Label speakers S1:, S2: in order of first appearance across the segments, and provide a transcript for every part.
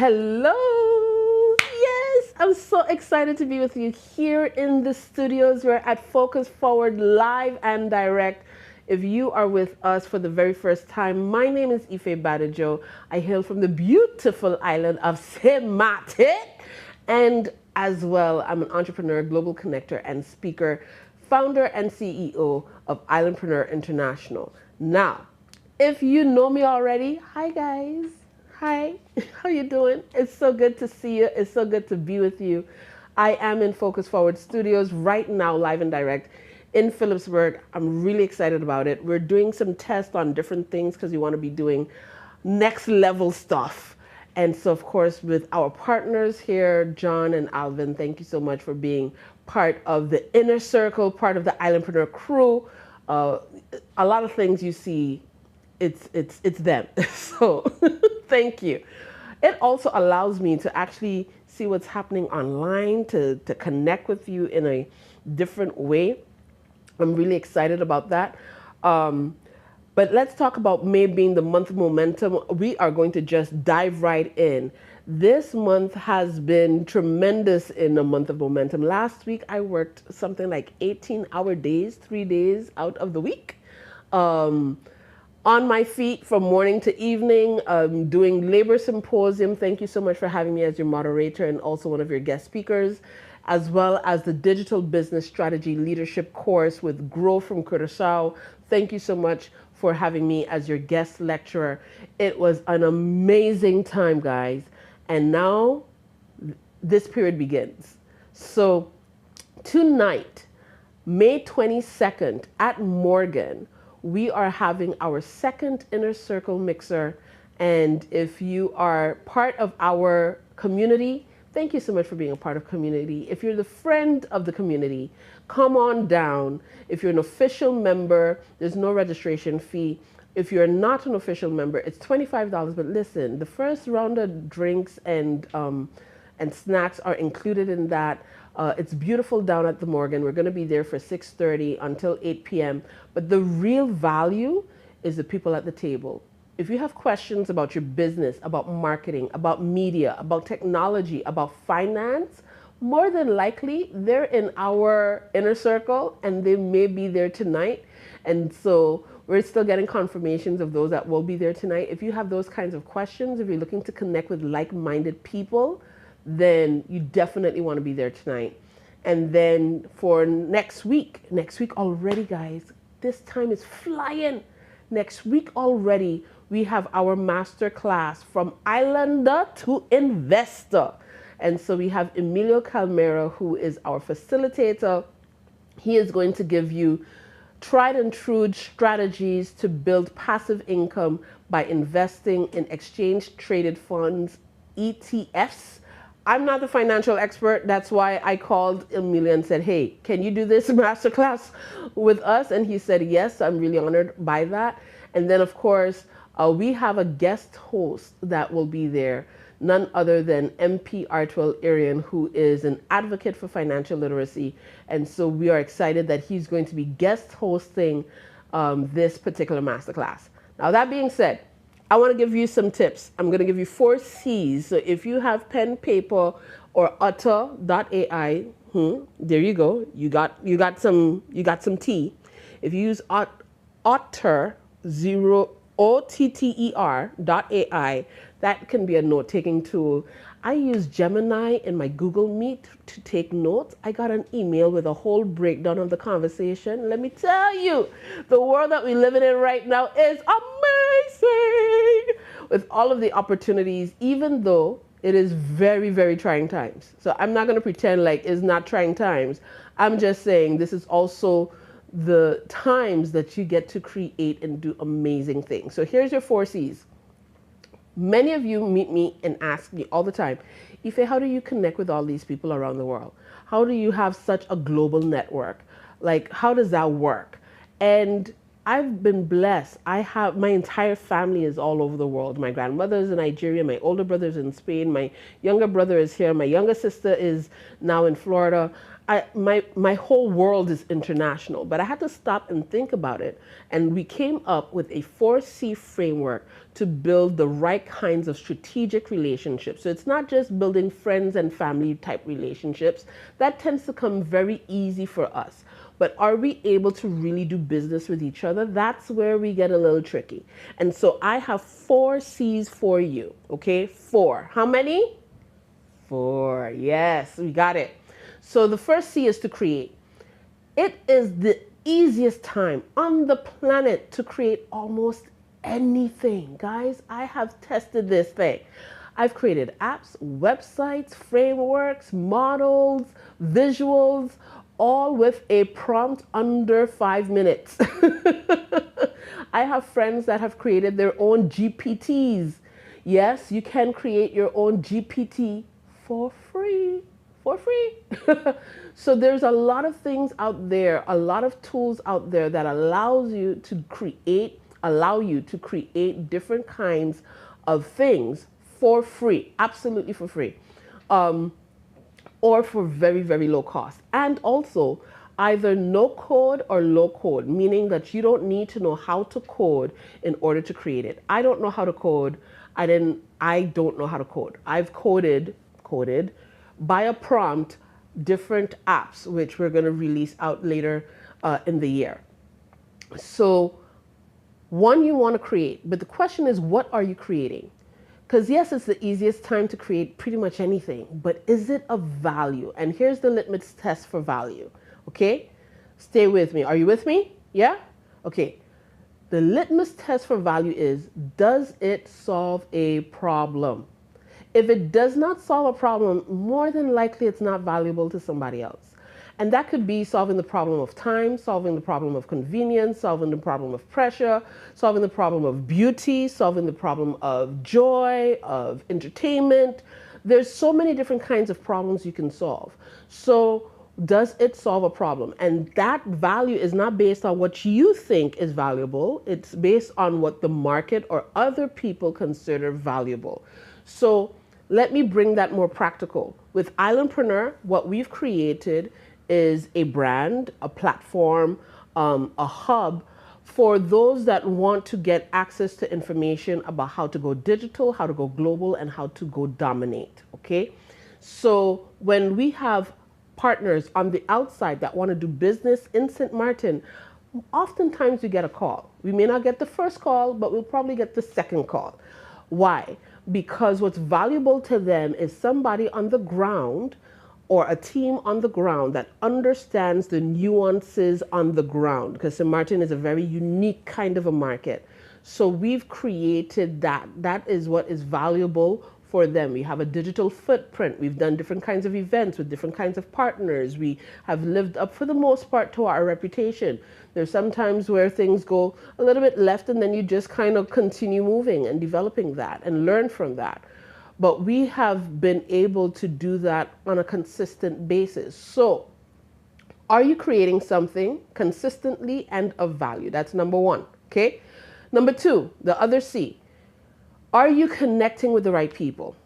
S1: Hello! Yes, I'm so excited to be with you here in the studios. We're at Focus Forward live and direct. If you are with us for the very first time, my name is Ife Badajo. I hail from the beautiful island of Semate. And as well, I'm an entrepreneur, global connector, and speaker, founder and CEO of Islandpreneur International. Now, if you know me already, hi guys. Hi, how you doing? It's so good to see you. It's so good to be with you. I am in Focus Forward Studios right now, live and direct in Phillipsburg. I'm really excited about it. We're doing some tests on different things because we want to be doing next level stuff. And so, of course, with our partners here, John and Alvin, thank you so much for being part of the inner circle, part of the Islandpreneur crew. A lot of things you see, it's them. So thank you. It also allows me to actually see what's happening online, to connect with you in a different way. I'm really excited about that. But let's talk about May being the month of momentum. We are going to just dive right in. This month has been tremendous in a month of momentum. Last week, I worked something like 18-hour days, 3 days out of the week. On my feet from morning to evening, doing Labor Symposium. Thank you so much for having me as your moderator and also one of your guest speakers, as well as the Digital Business Strategy Leadership course with Grow from Curaçao. Thank you so much for having me as your guest lecturer. It was an amazing time, guys. And now this period begins. So tonight, May 22nd at Morgan, we are having our second Inner Circle Mixer. And if you are part of our community, thank you so much for being a part of community. If you're the friend of the community, come on down. If you're an official member, there's no registration fee. If you're not an official member, it's $25. But listen, the first round of drinks and snacks are included in that. It's beautiful down at the Morgan. We're going to be there for 6:30 until 8 p.m. But the real value is the people at the table. If you have questions about your business, about marketing, about media, about technology, about finance, more than likely they're in our inner circle and they may be there tonight. And so we're still getting confirmations of those that will be there tonight. If you have those kinds of questions, if you're looking to connect with like-minded people, then you definitely want to be there tonight. And then for next week already, guys, this time is flying. Next week already, we have our master class from Islander to Investor. And so we have Emilio Calmero, who is our facilitator. He is going to give you tried and true strategies to build passive income by investing in exchange traded funds, ETFs. I'm not the financial expert. That's why I called Emilio and said, hey, can you do this masterclass with us? And he said, yes, I'm really honored by that. And then, of course, we have a guest host that will be there, none other than MP Artwell Arian, who is an advocate for financial literacy. And so we are excited that he's going to be guest hosting this particular masterclass. Now, that being said, I want to give you some tips. I'm going to give you 4 C's. So if you have pen, paper, or otter.ai, there you go. You got some tea. If you use otter, OTTER.ai, that can be a note-taking tool. I use Gemini in my Google Meet to take notes. I got an email with a whole breakdown of the conversation. Let me tell you, the world that we're living in right now is amazing with all of the opportunities, even though it is very, very trying times. So I'm not going to pretend like it's not trying times. I'm just saying this is also the times that you get to create and do amazing things. So here's your 4 C's. Many of you meet me and ask me all the time, Ife, how do you connect with all these people around the world? How do you have such a global network? Like, how does that work? And I've been blessed. I have my entire family is all over the world. My grandmother is in Nigeria. My older brother is in Spain. My younger brother is here. My younger sister is now in Florida. My whole world is international, but I had to stop and think about it. And we came up with a 4C framework to build the right kinds of strategic relationships. So it's not just building friends and family type relationships. That tends to come very easy for us. But are we able to really do business with each other? That's where we get a little tricky. And so I have 4C's for you, okay? 4. How many? 4. Yes, we got it. So the first C is to create. It is the easiest time on the planet to create almost anything. Guys, I have tested this thing. I've created apps, websites, frameworks, models, visuals, all with a prompt under 5 minutes. I have friends that have created their own GPTs. Yes, you can create your own GPT for free. For free. So there's a lot of things out there, a lot of tools out there that allow you to create different kinds of things for free, absolutely for free, or for very, very low cost. And also either no code or low code, meaning that you don't need to know how to code in order to create it. I don't know how to code. I don't know how to code. I've coded by a prompt different apps, which we're going to release out later in the year. So one, you want to create, but the question is, what are you creating? Because yes, it's the easiest time to create pretty much anything, but is it of value? And here's the litmus test for value. Okay, stay with me. Are you with me? Yeah? Okay. The litmus test for value is, does it solve a problem? If it does not solve a problem, more than likely it's not valuable to somebody else. And that could be solving the problem of time, solving the problem of convenience, solving the problem of pressure, solving the problem of beauty, solving the problem of joy, of entertainment. There's so many different kinds of problems you can solve. So does it solve a problem? And that value is not based on what you think is valuable. It's based on what the market or other people consider valuable. So let me bring that more practical. With Islandpreneur, what we've created is a brand, a platform, a hub for those that want to get access to information about how to go digital, how to go global, and how to go dominate, okay? So when we have partners on the outside that want to do business in St. Martin, oftentimes we get a call. We may not get the first call, but we'll probably get the second call. Why? Because what's valuable to them is somebody on the ground or a team on the ground that understands the nuances on the ground, because St. Martin is a very unique kind of a market. So we've created that. That is what is valuable for them. We have a digital footprint. We've done different kinds of events with different kinds of partners. We have lived up for the most part to our reputation. There's sometimes where things go a little bit left and then you just kind of continue moving and developing that and learn from that. But we have been able to do that on a consistent basis. So are you creating something consistently and of value? That's number one, okay? Number two, the other C. Are you connecting with the right people?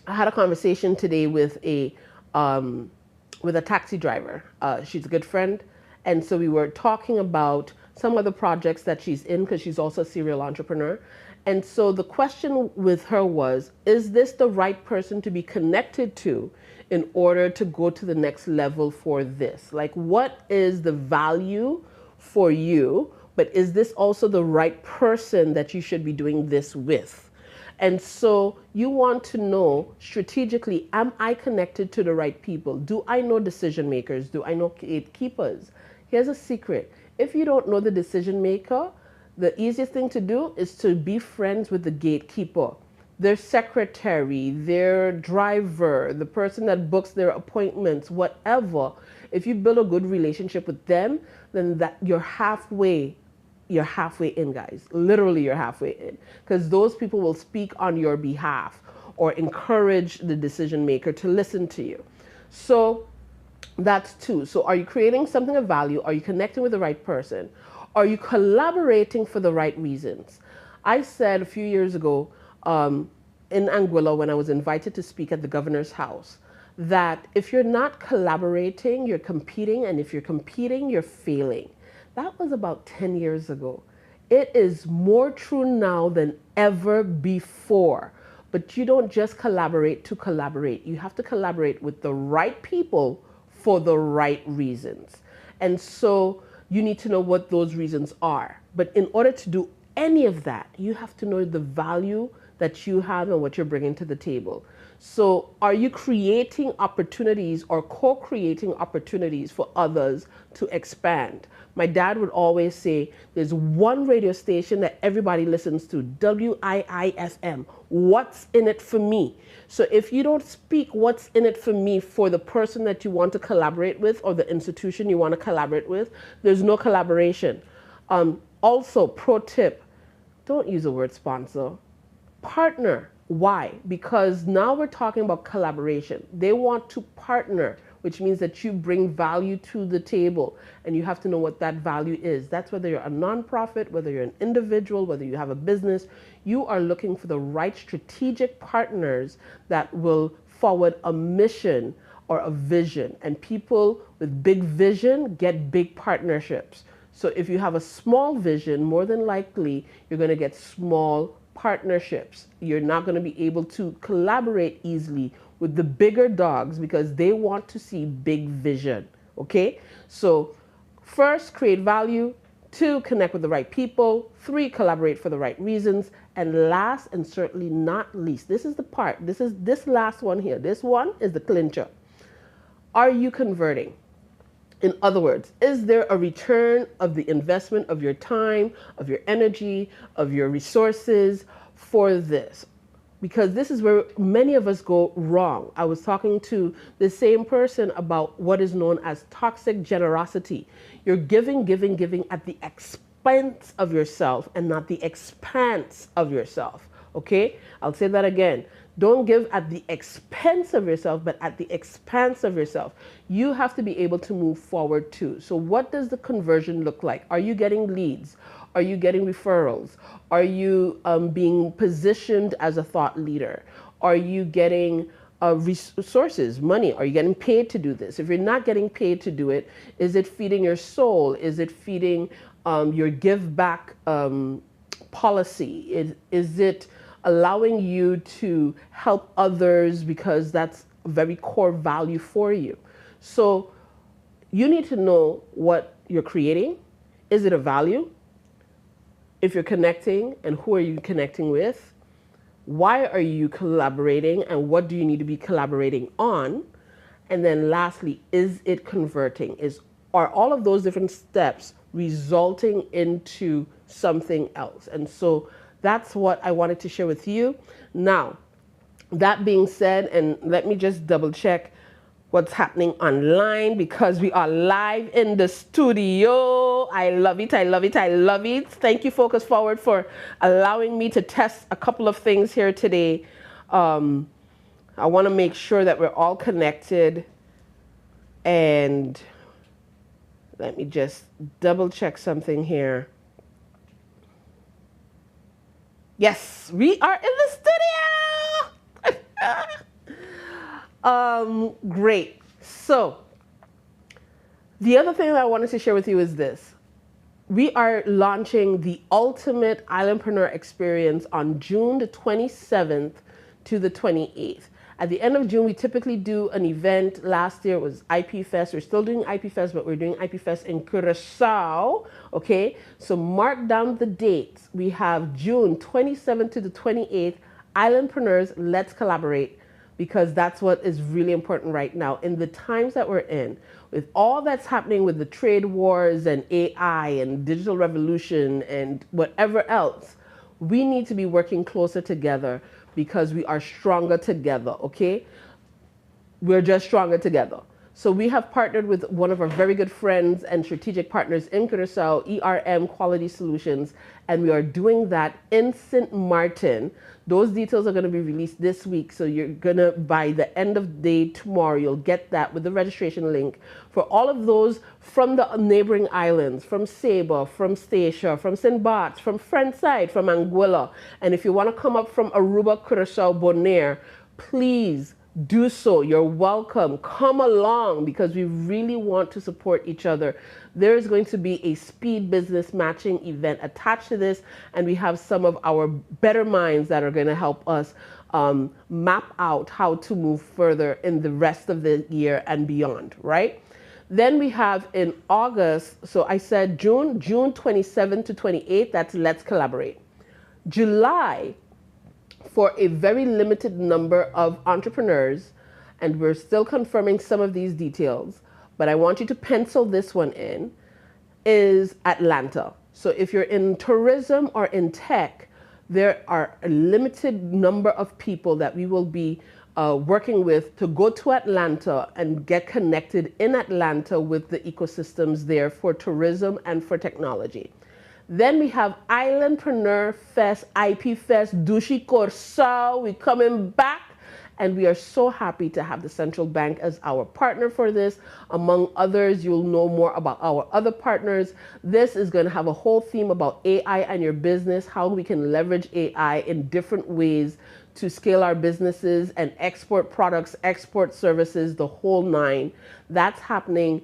S1: I had a conversation today with a taxi driver. She's a good friend. And so we were talking about some of the projects that she's in, because she's also a serial entrepreneur. And so the question with her was, is this the right person to be connected to in order to go to the next level for this? Like, what is the value for you? But is this also the right person that you should be doing this with? And so you want to know strategically, am I connected to the right people? Do I know decision makers? Do I know gatekeepers? Here's a secret. If you don't know the decision maker, the easiest thing to do is to be friends with the gatekeeper, their secretary, their driver, the person that books their appointments, whatever. If you build a good relationship with them, then that you're halfway in, guys. Literally, you're halfway in, because those people will speak on your behalf or encourage the decision maker to listen to you. So that's two. So are you creating something of value? Are you connecting with the right person? Are you collaborating for the right reasons? I said a few years ago in Anguilla when I was invited to speak at the governor's house that if you're not collaborating, you're competing, and if you're competing, you're failing. That was about 10 years ago. It is more true now than ever before. But you don't just collaborate to collaborate. You have to collaborate with the right people for the right reasons. And so you need to know what those reasons are. But in order to do any of that, you have to know the value that you have and what you're bringing to the table. So are you creating opportunities or co-creating opportunities for others to expand? My dad would always say, there's one radio station that everybody listens to, WIIFM. What's in it for me? So if you don't speak what's in it for me for the person that you want to collaborate with or the institution you want to collaborate with, there's no collaboration. Also, pro tip, don't use the word sponsor. Partner. Why? Because now we're talking about collaboration. They want to partner, which means that you bring value to the table and you have to know what that value is. That's whether you're a nonprofit, whether you're an individual, whether you have a business. You are looking for the right strategic partners that will forward a mission or a vision. And people with big vision get big partnerships. So if you have a small vision, more than likely, you're going to get small partnerships. You're not going to be able to collaborate easily with the bigger dogs because they want to see big vision. Okay? So first, create value. 2, connect with the right people. 3, collaborate for the right reasons. And last and certainly not least, this is the part, this last one here. This one is the clincher. Are you converting? In other words, is there a return of the investment of your time, of your energy, of your resources for this? Because this is where many of us go wrong. I was talking to the same person about what is known as toxic generosity. You're giving, giving, giving at the expense of yourself and not the expanse of yourself. Okay? I'll say that again. Don't give at the expense of yourself, but at the expanse of yourself. You have to be able to move forward too. So what does the conversion look like? Are you getting leads? Are you getting referrals? Are you being positioned as a thought leader? Are you getting resources, money? Are you getting paid to do this? If you're not getting paid to do it, is it feeding your soul? Is it feeding your give back policy? Is it allowing you to help others because that's a very core value for you? So you need to know what you're creating. Is it a value? If you're connecting, and who are you connecting with? Why are you collaborating, and what do you need to be collaborating on? And then lastly, is it converting? Are all of those different steps resulting into something else? And so that's what I wanted to share with you. Now, that being said, and let me just double check what's happening online because we are live in the studio. I love it. I love it. I love it. Thank you, Focus Forward, for allowing me to test a couple of things here today. I want to make sure that we're all connected. And let me just double check something here. Yes, we are in the studio. Great. So the other thing that I wanted to share with you is this. We are launching the ultimate Islandpreneur Experience on June the 27th to the 28th. At the end of June, we typically do an event. Last year it was IP Fest. We're still doing IP Fest, but we're doing IP Fest in Curacao. Okay, so mark down the dates. We have June 27th to the 28th. Islandpreneurs, let's collaborate, because that's what is really important right now. In the times that we're in, with all that's happening with the trade wars and AI and digital revolution and whatever else, we need to be working closer together because we are stronger together, okay? We're just stronger together. So we have partnered with one of our very good friends and strategic partners in Curacao, ERM Quality Solutions, and we are doing that in St. Martin. Those details are going to be released this week, so you're going to, by the end of the day tomorrow, you'll get that with the registration link for all of those from the neighboring islands, from Saba, from Statia, from St. Bart's, from Friendside, from Anguilla. And if you want to come up from Aruba, Curacao, Bonaire, please do so. You're welcome. Come along because we really want to support each other. There is going to be a speed business matching event attached to this, and we have some of our better minds that are going to help us map out how to move further in the rest of the year and beyond, right? Then we have in August, so I said June 27th to 28th, that's Let's Collaborate. July, for a very limited number of entrepreneurs, and we're still confirming some of these details, but I want you to pencil this one in, is Atlanta. So if you're in tourism or in tech, there are a limited number of people that we will be working with to go to Atlanta and get connected in Atlanta with the ecosystems there for tourism and for technology. Then we have Islandpreneur Fest, IP Fest, Dushi Corso. We're coming back, and we are so happy to have the Central Bank as our partner for this. Among others, you'll know more about our other partners. This is going to have a whole theme about AI and your business, how we can leverage AI in different ways to scale our businesses and export products, export services, the whole nine. That's happening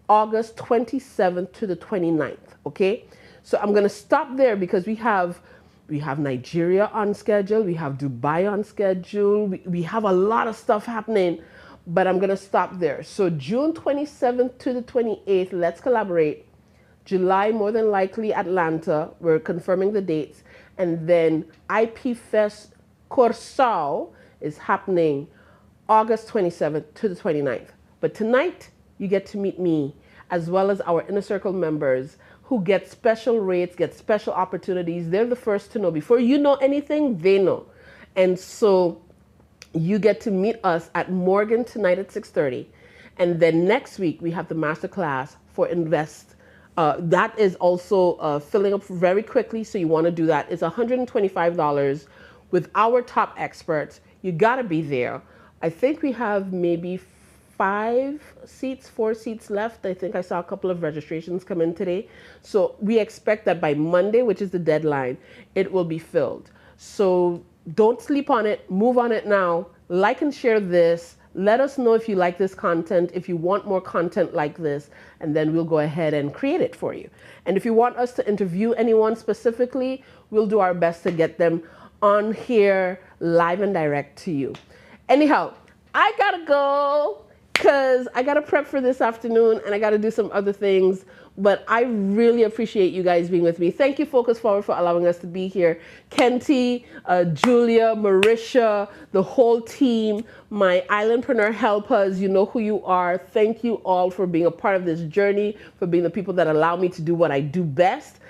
S1: August 27th to the 29th, okay? So I'm going to stop there because we have Nigeria on schedule, we have Dubai on schedule, we have a lot of stuff happening, but I'm going to stop there. So June 27th to the 28th, Let's Collaborate. July, more than likely Atlanta, we're confirming the dates. And then IP Fest Corso is happening August 27th to the 29th. But tonight, you get to meet me, as well as our Inner Circle members, who get special rates, get special opportunities. They're the first to know. Before you know anything, they know. And so you get to meet us at Morgan tonight at 6:30. And then next week, we have the masterclass for Invest. That is also filling up very quickly, so you want to do that. It's $125 with our top experts. You got to be there. I think we have maybe 4 seats left. I think I saw a couple of registrations come in today. So we expect that by Monday, which is the deadline, it will be filled. So don't sleep on it. Move on it now. Like and share this. Let us know if you like this content, if you want more content like this, and then we'll go ahead and create it for you. And if you want us to interview anyone specifically, we'll do our best to get them on here live and direct to you. Anyhow, I gotta go, because I got to prep for this afternoon and I got to do some other things. But I really appreciate you guys being with me. Thank you, Focus Forward, for allowing us to be here. Kenty, Julia, Marisha, the whole team, my Islandpreneur helpers, you know who you are. Thank you all for being a part of this journey, for being the people that allow me to do what I do best.